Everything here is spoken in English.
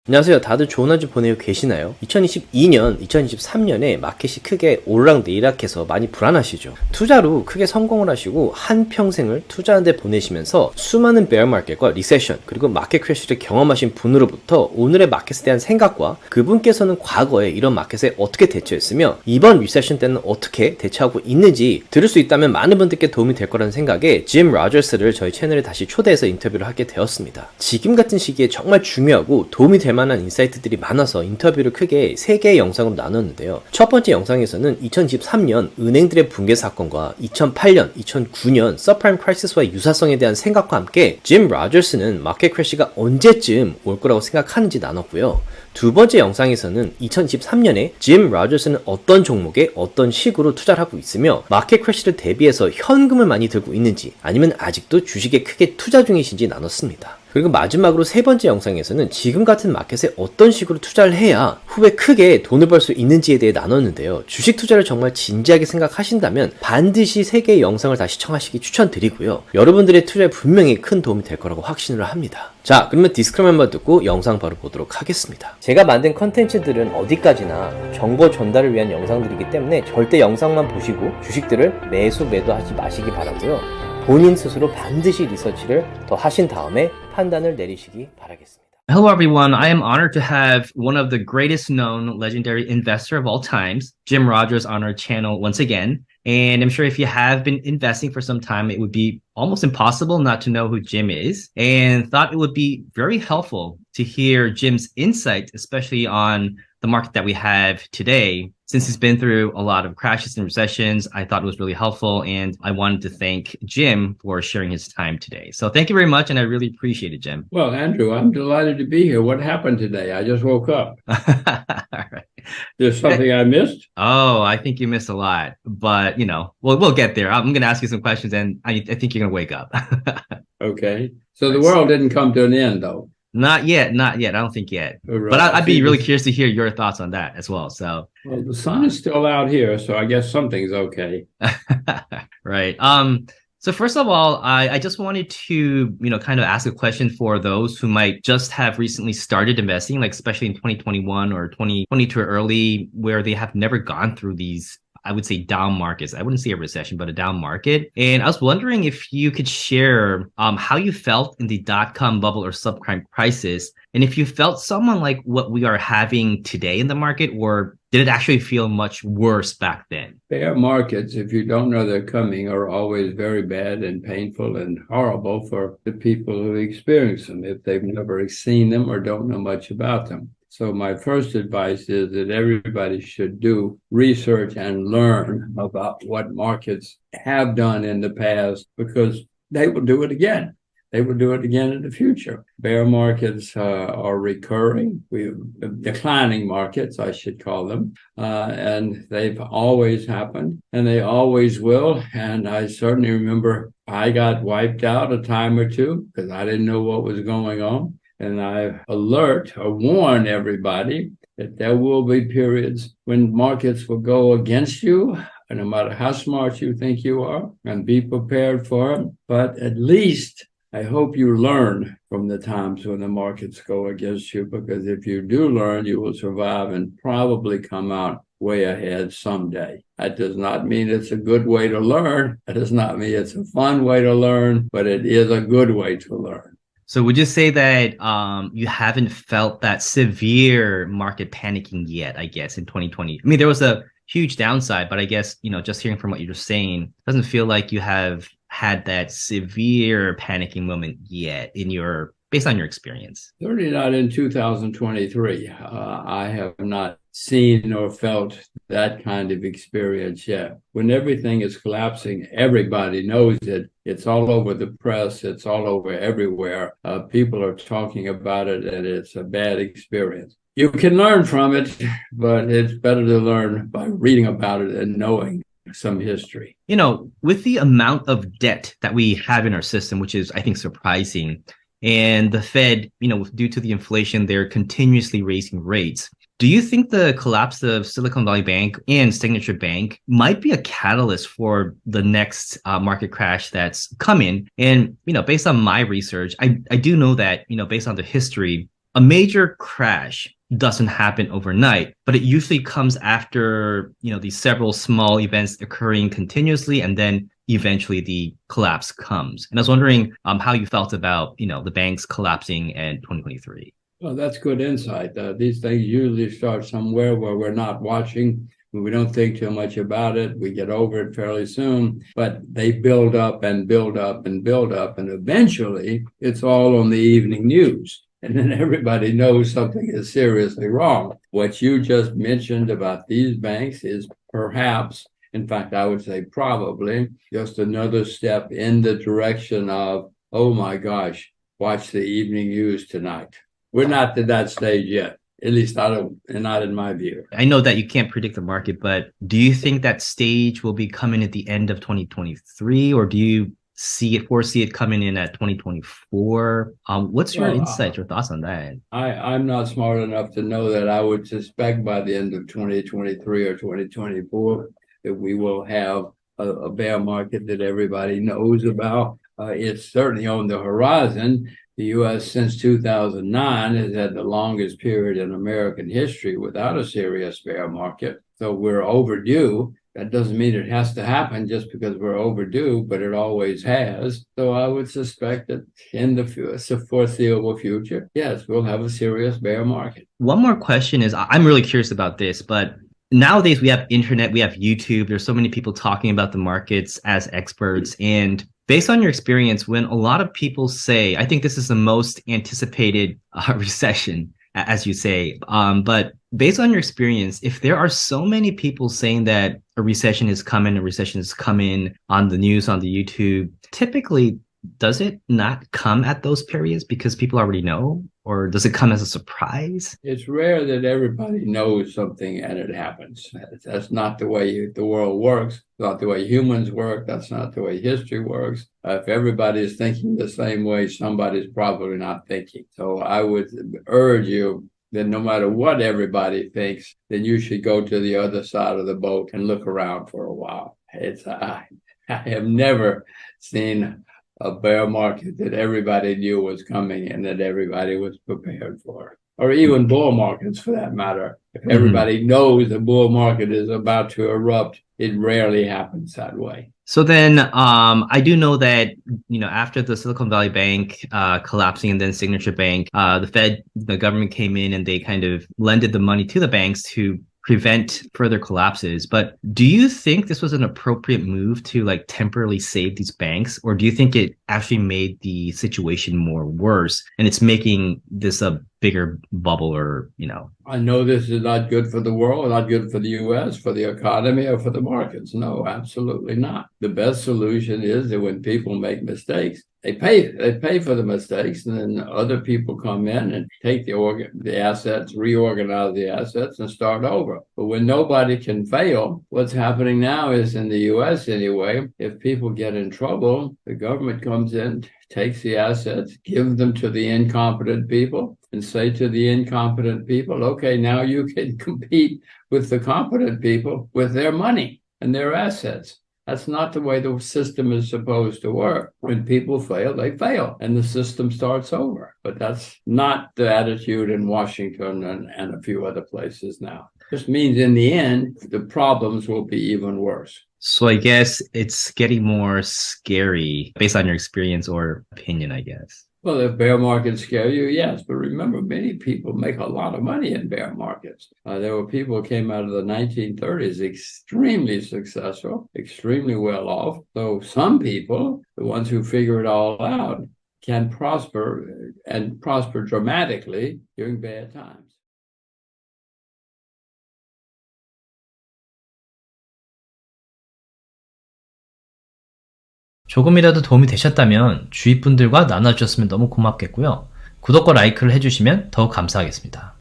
안녕하세요. 다들 좋은 한 주 보내고 계시나요? 2022년, 2023년에 마켓이 크게 오르락내리락해서 많이 불안하시죠? 투자로 크게 성공을 하시고 한평생을 투자하는 데 보내시면서 수많은 베어 마켓과 리세션 그리고 마켓 크래시를 경험하신 분으로부터 오늘의 마켓에 대한 생각과 그분께서는 과거에 이런 마켓에 어떻게 대처했으며 이번 리세션 때는 어떻게 대처하고 있는지 들을 수 있다면 많은 분들께 도움이 될 거라는 생각에 짐 로저스를 저희 채널에 다시 초대해서 인터뷰를 하게 되었습니다. 지금 같은 시기에 정말 중요하고 도움이 될 만한 인사이트들이 많아서 인터뷰를 크게 3개의 영상으로 나눴는데요. 첫 번째 영상에서는 2023년 은행들의 붕괴 사건과 2008년, 2009년 서프라임 크라이시스와의 유사성에 대한 생각과 함께 짐 로저스는 마켓 크래시가 언제쯤 올 거라고 생각하는지 나눴고요. 두 번째 영상에서는 2023년에 짐 로저스는 어떤 종목에 어떤 식으로 투자를 하고 있으며 마켓 크래시를 대비해서 현금을 많이 들고 있는지 아니면 아직도 주식에 크게 투자 중이신지 나눴습니다. 그리고 마지막으로 세 번째 영상에서는 지금 같은 마켓에 어떤 식으로 투자를 해야 후에 크게 돈을 벌 수 있는지에 대해 나눴는데요. 주식 투자를 정말 진지하게 생각하신다면 반드시 3개의 영상을 다 시청하시기 추천드리고요. 여러분들의 투자에 분명히 큰 도움이 될 거라고 확신을 합니다. 자, 그러면 디스크레이머만 듣고 영상 바로 보도록 하겠습니다. 제가 만든 컨텐츠들은 어디까지나 정보 전달을 위한 영상들이기 때문에 절대 영상만 보시고 주식들을 매수 매도하지 마시기 바라고요. 본인 스스로 반드시 리서치를 더 하신 다음에 판단을 내리시기 바라겠습니다. Hello, everyone. I am honored to have one of the greatest known legendary investor of all times, Jim Rogers, on our channel once again. And I'm sure if you have been investing for some time, it would be almost impossible not to know who Jim is, and thought it would be very helpful to hear Jim's insight, especially on the market that we have today. Since he's been through a lot of crashes and recessions, I thought it was really helpful, and I wanted to thank Jim for sharing his time today. So thank you very much, and I really appreciate it, Jim. Well, Andrew, I'm delighted to be here. What happened today? I just woke up. All right. There's something I missed? Oh, I think you missed a lot, but we'll get there. I'm going to ask you some questions, and I think you're going to wake up. Okay. So the world didn't come to an end, though. Not yet. I don't think yet. Right. But I'd be really curious to hear your thoughts on that as well. So, Well, the sun is still out here, so I guess something's okay. right. So first of all, I just wanted to, kind of ask a question for those who might just have recently started investing, like especially in 2021 or 2022 or early, where they have never gone through these, I would say, down markets. I wouldn't say a recession, but a down market. And I was wondering if you could share how you felt in the dot-com bubble or subprime crisis, and if you felt someone like what we are having today in the market, or did it actually feel much worse back then? Bear markets, if you don't know they're coming, are always very bad and painful and horrible for the people who experience them if they've never seen them or don't know much about them. So my first advice is that everybody should do research and learn about what markets have done in the past, because they will do it again. They will do it again in the future. Bear markets are recurring, declining markets, I should call them, and they've always happened, and they always will. And I certainly remember I got wiped out a time or two because I didn't know what was going on. And I warn everybody that there will be periods when markets will go against you, and no matter how smart you think you are, and be prepared for it. But at least I hope you learn from the times when the markets go against you, because if you do learn, you will survive and probably come out way ahead someday. That does not mean it's a good way to learn. That does not mean it's a fun way to learn, but it is a good way to learn. So would you say that you haven't felt that severe market panicking yet, I guess, in 2020? I mean, there was a huge downside, but I guess, just hearing from what you're saying, it doesn't feel like you have had that severe panicking moment yet based on your experience. Certainly not in 2023. I have not seen or felt that kind of experience yet. When everything is collapsing, everybody knows it. It's all over the press. It's all over everywhere. People are talking about it, and it's a bad experience. You can learn from it, but it's better to learn by reading about it and knowing some history. With the amount of debt that we have in our system, which is, I think, surprising, and the Fed, due to the inflation, they're continuously raising rates. Do you think the collapse of Silicon Valley Bank and Signature Bank might be a catalyst for the next market crash that's coming? And, based on my research, I do know that, based on the history, a major crash doesn't happen overnight, but it usually comes after, these several small events occurring continuously, and then eventually the collapse comes. And I was wondering how you felt about, the banks collapsing in 2023. Well, that's good insight. These things usually start somewhere where we're not watching. We don't think too much about it. We get over it fairly soon, but they build up and build up and build up. And eventually it's all on the evening news. And then everybody knows something is seriously wrong. What you just mentioned about these banks is perhaps, in fact, I would say probably, just another step in the direction of, oh my gosh, watch the evening news tonight. We're not to that stage yet. At least not in my view. I know that you can't predict the market, but do you think that stage will be coming at the end of 2023, or do you foresee it coming in at 2024? What's your insight, your thoughts on that? I'm not smart enough to know that. I would suspect by the end of 2023 or 2024 that we will have a bear market that everybody knows about. It's certainly on the horizon. The U.S. since 2009 has had the longest period in American history without a serious bear market. So we're overdue. That doesn't mean it has to happen just because we're overdue, but it always has. So I would suspect that in the foreseeable future, yes, we'll have a serious bear market. One more question is, I'm really curious about this, but nowadays we have internet, we have YouTube. There's so many people talking about the markets as experts. And based on your experience, when a lot of people say, I think this is the most anticipated recession, as you say, but based on your experience, if there are so many people saying that a recession is coming on the news, on the YouTube, typically, does it not come at those periods because people already know? Or does it come as a surprise? It's rare that everybody knows something and it happens. That's not the way the world works. It's not the way humans work. That's not the way history works. If everybody is thinking the same way, somebody's probably not thinking. So I would urge you that no matter what everybody thinks, then you should go to the other side of the boat and look around for a while. I have never seen a bear market that everybody knew was coming and that everybody was prepared for, or even bull markets for that matter. If everybody knows the bull market is about to erupt, it rarely happens that way. So then I do know that, after the Silicon Valley Bank collapsing and then Signature Bank, the government came in and they kind of lended the money to the banks to prevent further collapses. But do you think this was an appropriate move to temporarily save these banks? Or do you think it actually made the situation more worse and it's making this a bigger bubble or? I know this is not good for the world, not good for the U.S., for the economy, or for the markets. No, absolutely not. The best solution is that when people make mistakes, they pay for the mistakes, and then other people come in and take the assets, reorganize the assets, and start over. But when nobody can fail, what's happening now is, in the U.S. anyway, if people get in trouble, the government comes in, takes the assets, gives them to the incompetent people, and say to the incompetent people, okay, now you can compete with the competent people with their money and their assets. That's not the way the system is supposed to work. When people fail, they fail, and the system starts over. But that's not the attitude in Washington and a few other places now. Just means in the end, the problems will be even worse. So I guess it's getting more scary based on your experience or opinion, I guess. Well, if bear markets scare you, yes. But remember, many people make a lot of money in bear markets. There were people who came out of the 1930s extremely successful, extremely well off. So some people, the ones who figure it all out, can prosper and prosper dramatically during bad times. 조금이라도 도움이 되셨다면 주위 분들과 나눠주셨으면 너무 고맙겠고요. 구독과 라이크를 해주시면 더욱 감사하겠습니다.